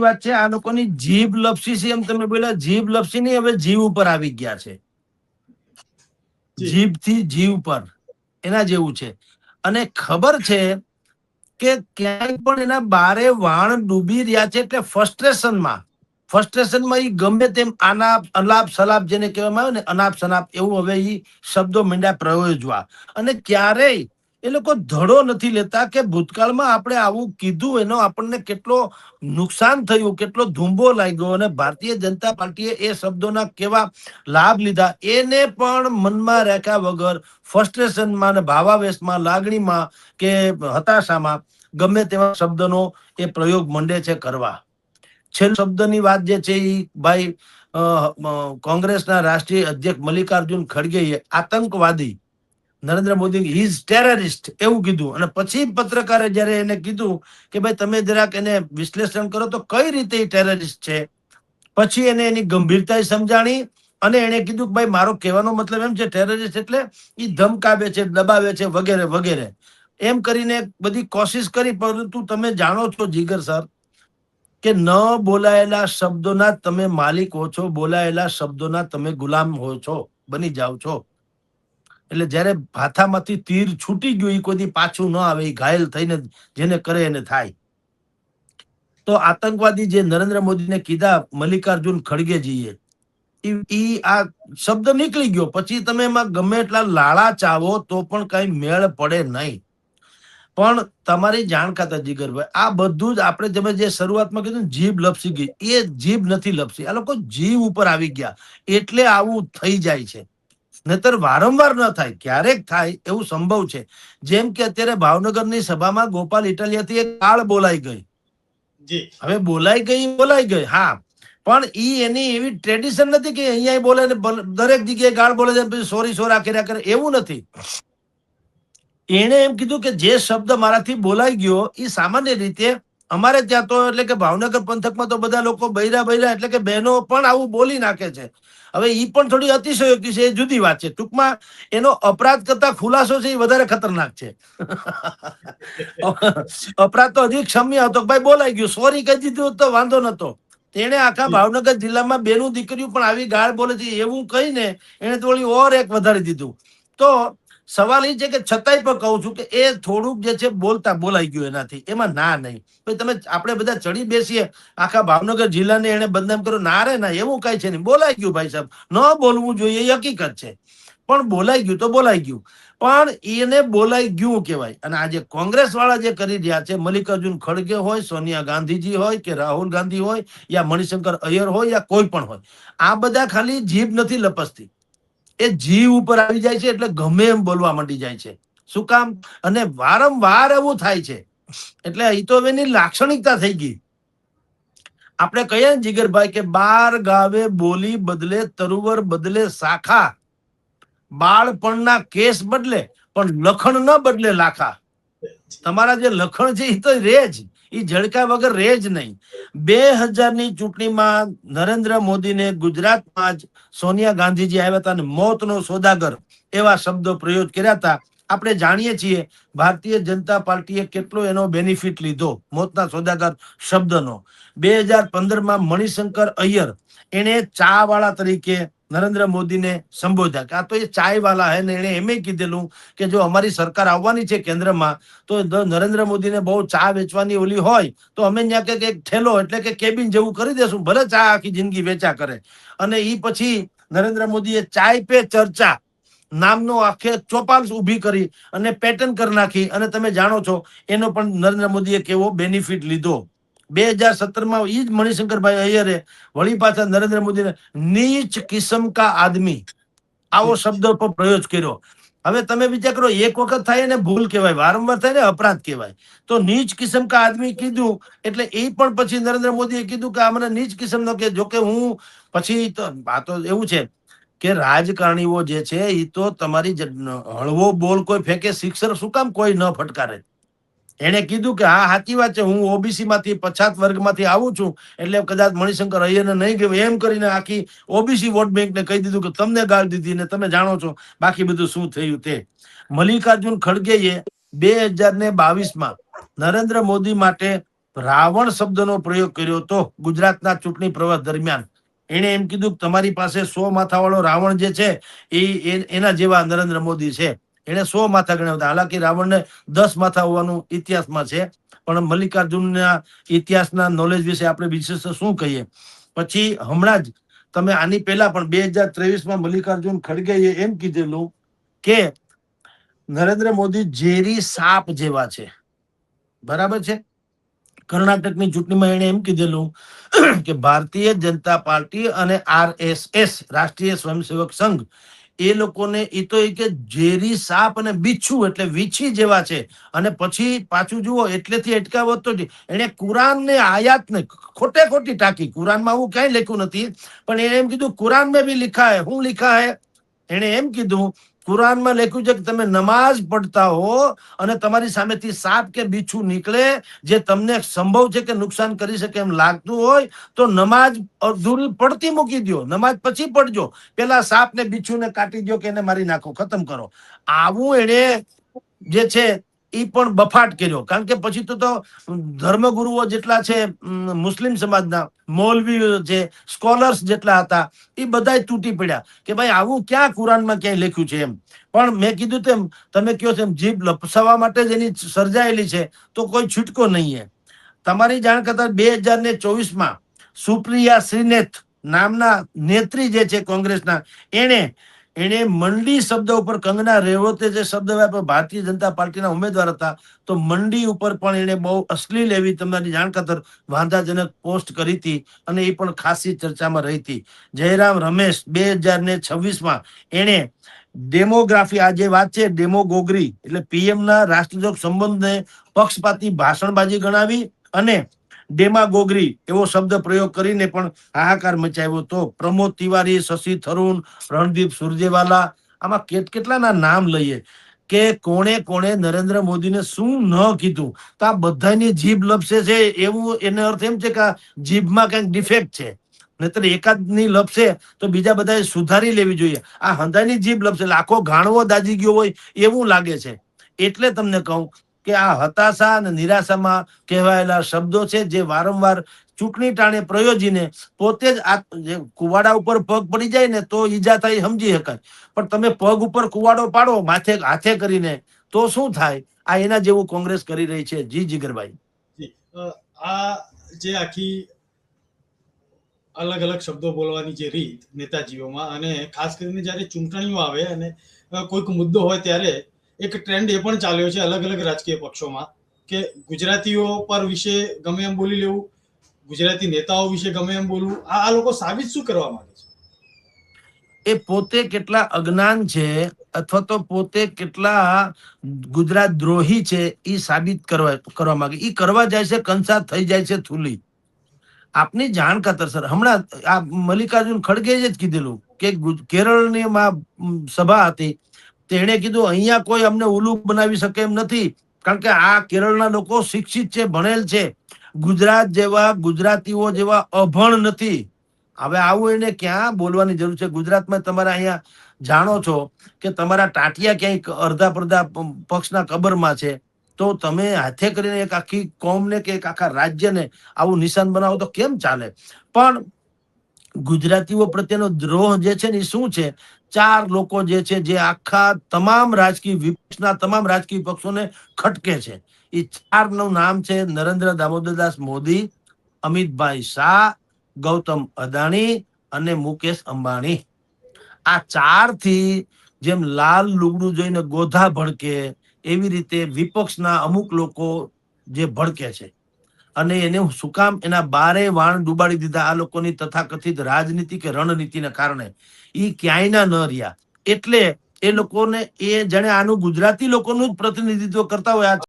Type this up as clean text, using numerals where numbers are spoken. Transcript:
વાત છે. આ લોકોની જીભ લપસી છે, એમ તમે બોલ્યા, જીભ લપસી નહીં, હવે જીવ ઉપર આવી ગયા છે. જીભ થી જીવ પર, એના જેવું છે. અને ખબર છે કે ક્યાંય પણ એના બારે વાણ ડૂબી રહ્યા છે, એટલે ફ્રસ્ટ્રેશનમાં એ ગમે તેમ આનાપ અલાપ સલાપ જેને કહેવામાં આવે ને, અનાપ શનાપ, એવું હવે એ શબ્દો મીંડા પ્રયોજવા. અને ક્યારેય એ લોકો ધડો નથી લેતા કે ભૂતકાળમાં આપણે આવું કીધું, એનો આપણને કેટલો નુકસાન થયું, કેટલો ધૂંબો લાગ્યો, અને ભારતીય જનતા પાર્ટીએ એ શબ્દોના કેવા લાભ લીધા, એને પણ મનમાં રાખ્યા વગર ફ્રસ્ટ્રેશનમાં, ભાવાવેશમાં, લાગણીમાં કે હતાશામાં ગમે તેવા શબ્દનો એ પ્રયોગ મંડે છે કરવા. છેલ્લો શબ્દની વાત જે છે એ ભાઈ કોંગ્રેસના રાષ્ટ્રીય અધ્યક્ષ મલ્લિકાર્જુન ખડગેએ આતંકવાદી નરેન્દ્ર મોદી ઇઝ ટેરરિસ્ટ એવું કીધું. અને પછી પત્રકારે જયારે એને કીધું કે ભાઈ તમે જરાક એને વિશ્લેષણ કરો તો કઈ રીતે ટેરરિસ્ટ છે, પછી એને એની ગંભીરતા સમજાણી. અને એને કીધું કે ભાઈ મારો કહેવાનો મતલબ એમ છે, ટેરરિસ્ટ એટલે એ ધમકાવે છે, દબાવે છે, વગેરે વગેરે, એમ કરીને બધી કોશિશ કરી. પરંતુ તમે જાણો છો જીગર સર કે ન બોલાયેલા શબ્દોના તમે માલિક હો છો, બોલાયેલા શબ્દોના તમે ગુલામ હો છો, બની જાઓ છો. એટલે જયારે ભાથામાંથી તીર છૂટી ગયું, એ કોઈ પાછું ન આવે, એ ઘાયલ થઈને જેને કરે એને થાય. તો આતંકવાદી જે નરેન્દ્ર મોદીને કીધા મલ્લિકાર્જુન ખડગેજીએ, આ શબ્દ નીકળી ગયો. પછી તમે એમાં ગમે એટલા લાળા ચાવો તો પણ કઈ મેળ પડે નહીં. પણ તમારી જાણ ખાતર જીગરભાઈ, આ બધું જ આપણે તમે જે શરૂઆતમાં કીધું જીભ લપસી ગઈ, એ જીભ નથી લપસી, આ લોકો જીવ ઉપર આવી ગયા, એટલે આવું થઈ જાય છે. નહીતર વારંવાર ન થાય, ક્યારેક થાય એવું સંભવ છે. જેમ કે અત્યારે ભાવનગરની સભામાં ગોપાલ ઇટાલિયાથી એક કાળ બોલાઈ ગઈ. હવે બોલાઈ ગઈ, હા, પણ એની એવી ટ્રેડિશન નથી કે અહીંયા બોલે ને દરેક જગ્યાએ ગાળ બોલે છે, પછી સોરી સોરા કર્યા કરે, એવું નથી. એને એમ કીધું કે જે શબ્દ મારાથી બોલાઈ ગયો એ સામાન્ય રીતે અમારે ત્યાં તો, એટલે કે ભાવનગર પંથકમાં તો બધા લોકો બૈરા એટલે કે બહેનો પણ આવું બોલી નાખે છે. હવે ઈ પણ થોડી અતિશયોક્તિ છે, એ જુદી વાત છે. ટૂંકમાં એનો અપરાધ કરતા ખુલાસો છે એ વધારે ખતરનાક છે. અપરાધ તો હજી ક્ષમ્ય હતો, ભાઈ બોલાઈ ગયું, સોરી કહી દીધું તો વાંધો નતો. તેને આખા ભાવનગર જિલ્લામાં બેનું દીકરીઓ પણ આવી ગાળ બોલે છે એવું કહીને એને થોડી ઓર એક વધારી દીધું. તો સવાલ એ છે કે છતાંય પણ કહું છું કે એ થોડુંક જે છે બોલતા બોલાઈ ગયું એનાથી, એમાં ના નહીં. તમે આપણે બધા ચડી બેસીએ, આખા ભાવનગર જિલ્લાને એને બદનામ કરો, ના રે ના, એવું કઈ છે નહીં. બોલાઈ ગયું ભાઈ સાહેબ, ન બોલવું જોઈએ એ હકીકત છે, પણ બોલાઈ ગયું તો બોલાઈ ગયું. પણ એને બોલાઈ ગયું કહેવાય. અને આજે કોંગ્રેસ વાળા જે કરી રહ્યા છે, મલ્લિકાર્જુન ખડગે હોય, સોનિયા ગાંધીજી હોય કે રાહુલ ગાંધી હોય યા મણિશંકર અય્યર હોય યા કોઈ પણ હોય, આ બધા ખાલી જીભ નથી લપસતી, એ જીવ ઉપર આવી જાય છે, એટલે ગમે એમ બોલવા માંડી જાય છે. શું કામ? અને વારંવાર એવું થાય છે. એટલે એ તો એની લાક્ષણિકતા થઈ ગઈ. આપણે કહીએ ને જીગરભાઈ કે 12 ગાવે બોલી બદલે, તરુવર બદલે શાખા, બાળપણના કેસ બદલે પણ લખણ ન બદલે લાખા. તમારા જે લખણ છે એ તો રે જ, એ ઝડકા વગર રે જ નહીં. 2000ની ચૂંટણીમાં નરેન્દ્ર મોદીને ગુજરાતમાં જ સોનિયા ગાંધીજી આવ્યા હતા અને મોતનો સોદાગર એવા શબ્દો પ્રયોગ કર્યા હતા. આપણે જાણીએ છીએ ભારતીય જનતા પાર્ટીએ કેટલો એનો બેનિફિટ લીધો મોતના સોદાગર શબ્દનો. 2015માં મણિશંકર અય્યર એને ચા વાળા તરીકે નરેન્દ્ર મોદીને સંબોધ્યા કે આ તો એ ચાય વાળા હે ને. એને એમ કીધેલું કે જો અમારી સરકાર આવવાની છે કેન્દ્રમાં તો નરેન્દ્ર મોદીને બહુ ચા વેચવાની ઓલી હોય તો અમે ત્યાં કે એક ઠેલો એટલે કે કેબિન જેવું કરી દેશું, ભલે ચા આખી જિંદગી વેચા કરે. અને એ પછી નરેન્દ્ર મોદીએ ચાય પે ચર્ચા નામનો આખે ચોપાલ ઉભી કરી અને પેટર્ન કરી નાખી. અને તમે જાણો છો એનો પણ નરેન્દ્ર મોદીએ કેવો બેનિફિટ લીધો. 2017માં ઈ જ મણિશંકરભાઈ અય્યરે વળી પાછા નરેન્દ્ર મોદીને નીચ કિસ્મ કા આદમી આવો શબ્દ પર પ્રયોગ કર્યો. હવે તમે વિચાર કરો, એક વખત થાય ને ભૂલ કહેવાય, વારંવાર થાય ને અપરાધ કહેવાય. તો નીચ કિસ્મ કા આદમી કીધું એટલે એ પણ પછી નરેન્દ્ર મોદીએ કીધું કે આ મને નીચ કિસ્મ નો કે. જોકે હું પછી તો આ તો એવું છે કે રાજકારણીઓ જે છે એ તો તમારી હળવો બોલ કોઈ ફેંકે સિક્સર શું કામ કોઈ ન ફટકારે. એને કીધું કે હા સાચી વાત છે, હું ઓબીસી માંથી પછાત વર્ગમાંથી આવું છું એટલે કદાચ મણિશંકર અય્યરને નહીં ગયું, એમ કરીને આખી ઓબીસી વોટ બેંકને કહી દીધું કે તમને ગાળ દીધી ને તમે જાણો છો બાકી બધું શું થયું તે. મલ્લિકાર્જુન ખડગેએ 2022માં નરેન્દ્ર મોદી માટે રાવણ શબ્દનો પ્રયોગ કર્યો હતો ગુજરાતના ચૂંટણી પ્રવાસ દરમિયાન. એને એમ કીધું કે તમારી પાસે 100 માથાવાળો રાવણ જે છે એના જેવા નરેન્દ્ર મોદી છે. એને 100 માથા ગણ્યા હતા. હાલાકી રાવણને 10 માથા હોવાનું ઇતિહાસમાં છે, પણ મલ્લિકાર્જુનના ઇતિહાસના નોલેજ વિશે આપણે વિશેષ શું કહીએ. પછી હમણાં જ તમે આની પહેલા પણ 2023માં મલ્લિકાર્જુન ખડગેએ એમ કીધેલું કે નરેન્દ્ર મોદી ઝેરી સાપ જેવા છે. બરાબર છે. કર્ણાટકની ચૂંટણીમાં એને એમ કીધેલું કે ભારતીય જનતા પાર્ટી અને RSS રાષ્ટ્રીય સ્વયંસેવક સંઘ એ લોકોને એ તો કે ઝેરી સાપ અને બિચ્છુ એટલે વીછી જેવા છે. અને પછી પાછું જુઓ એટલેથી અટકાવતો જ એને કુરાનને આયાતને ખોટે ખોટી ટાંકી. કુરાનમાં આવું ક્યાંય લખ્યું નથી, પણ એને એમ કીધું કુરાન મેં ભી લિખા હે. હું લિખા હે? એને એમ કીધું કુરાનમાં લખ્યું છે કે તમે નમાઝ પડતા હો અને તમારી સામેથી સાપ કે બીછું નીકળે જે તમને સંભવ છે કે નુકસાન કરી શકે એમ લાગતું હોય તો નમાઝ અધૂરી પડતી મૂકી દો, નમાઝ પછી પડજો, પેલા સાપ ને બીછું ને કાઢી દો કે એને મારી નાખો, ખતમ કરો. આવું એને જે છે એ પણ બફાટ કર્યો. કારણ કે પછી તો ધર્મગુરુઓ જેટલા છે મુસ્લિમ સમાજના, મૌલવીઓ છે, સ્કોલર્સ જેટલા હતા એ બધા તૂટી પડ્યા કે ભાઈ આવું ક્યાં કુરાનમાં ક્યાંય લખ્યું છે એમ. પણ મેં કીધું તેમ તમે કહો છો એમ જીભ લપસાવવા માટે જ એની સર્જાયેલી છે તો કોઈ છૂટકો નહીં. તમારી જાણ કરતા 2024માં સુપ્રિયા શ્રીનેથ નામના નેત્રી જે છે કોંગ્રેસના, એને મંડી શબ્દ ઉપર કંગના રેવતે જે શબ્દ વાપર્યો, ભારતીય જનતા પાર્ટીના ઉમેદવાર હતા તો મંડી ઉપર પણ એને બહુ અશ્લીલ એવી તમારી જાણ ખાતર વાંધાજનક પોસ્ટ કરી હતી અને એ પણ ખાસી ચર્ચામાં રહી હતી. જયરામ રમેશ 2026માં એને ડેમોગ્રાફી, આ જે વાત છે ડેમોગોગરી એટલે પીએમના રાષ્ટ્રજોગ સંબંધને પક્ષપાતી ભાષણબાજી ગણાવી અને ડેમાગોગરી એવો શબ્દ પ્રયોગ કરીને પણ હાહાકાર મચાવ્યો હતો. પ્રમોદ તિવારી, શશી થરૂર, રણદીપ સુરજેવાલા, આમાં કેટલાના નામ લઈએ કે કોણે કોણે નરેન્દ્ર મોદીને શું ન કીધું. તો આ બધાની જીભ લપસે છે એવું એને અર્થ એમ છે કે જીભમાં કંઈક ડિફેક્ટ છે. નહીતર એકાદની લપસે તો બીજા બધાએ સુધારી લેવી જોઈએ. આ હંધાની જીભ લપસે એટલે આખો ગાણવો દાજી ગયો હોય એવું લાગે છે. એટલે તમને કહું કે આ હતાશા અને નિરાશામાં કહેવાયેલા શબ્દો છે જે વારંવાર ચૂંટણી ટાણે પ્રયોજીને પોતે જ કુવાડા ઉપર પગ પડી જાય ને તો ઈજા થાય સમજી શકાય, પણ તમે પગ ઉપર કુવાડો પાડો માથે હાથે કરીને તો શું થાય? આ એના જેવું કોંગ્રેસ કરી રહી છે. જી જીગરભાઈ, આ જે આખી અલગ અલગ શબ્દો બોલવાની જે રીત નેતાજીઓમાં, અને ખાસ કરીને જ્યારે ચૂંટણીઓ આવે અને કોઈક મુદ્દો હોય ત્યારે એક ટ્રેન્ડ એ પણ ચાલ્યો છે અલગ અલગ રાજકીય પક્ષોમાં કે ગુજરાતીઓ પર વિશે ગમે એમ બોલી લેવું, ગુજરાતી નેતાઓ વિશે ગમે એમ બોલવું. આ લોકો સાબિત શું કરવા માંગે છે? એ પોતે કેટલા અજ્ઞાન છે અથવા તો પોતે કેટલા ગુજરાત દ્રોહી છે એ સાબિત કરવા માંગે. એ કરવા જાય છે કંસાર થઈ જાય છે થૂલી. આપની જાણ ખાતર સર હમણાં આ મલ્લિકાર્જુન ખડગે જ કીધેલું કે કેરળની સભા હતી, તેણે કીધું અહીંયા કોઈ અમને ઉલ્લુ બનાવી શકે એમ નથી કારણ કે આ કેરળના લોકો શિક્ષિત છે, ભણેલ છે, ગુજરાત જેવા ગુજરાતીઓ જેવા અભણ નથી. હવે આવું એને ક્યાં બોલવાની જરૂર છે? ગુજરાતમાં તમારે અહીંયા જાણો છો કે તમારા ટાટિયા ક્યાંક અડધા પડધા પક્ષના કબરમાં છે તો તમે હાથે કરીને એક આખી કોમને કે એક આખા રાજ્યને આવું નિશાન બનાવો તો કેમ ચાલે? પણ ગુજરાતીઓ પ્રત્યેનો દ્રોહ જે છે ને એ શું છે? 4 લોકો જે છે જે આખા તમામ રાજકીય વિપક્ષના તમામ રાજકીય પક્ષોને ખટકે છે. એ 4 નું નામ છે નરેન્દ્ર દામોદરદાસ મોદી, અમિતભાઈ શાહ, ગૌતમ અદાણી અને મુકેશ અંબાણી. આ 4 થી જેમ લાલ લુગડું જોઈને ગોધા ભડકે એવી રીતે વિપક્ષના અમુક લોકો જે ભડકે છે અને એને શું કામ એના બારે વાણ ડુબાડી દીધા આ લોકોની તથાકથિત રાજનીતિ કે રણનીતિને કારણે. એ ક્યાંયના ન રહ્યા એટલે એ લોકોને એ જાણે આનું ગુજરાતી લોકોનું જ પ્રતિનિધિત્વ કરતા હોય.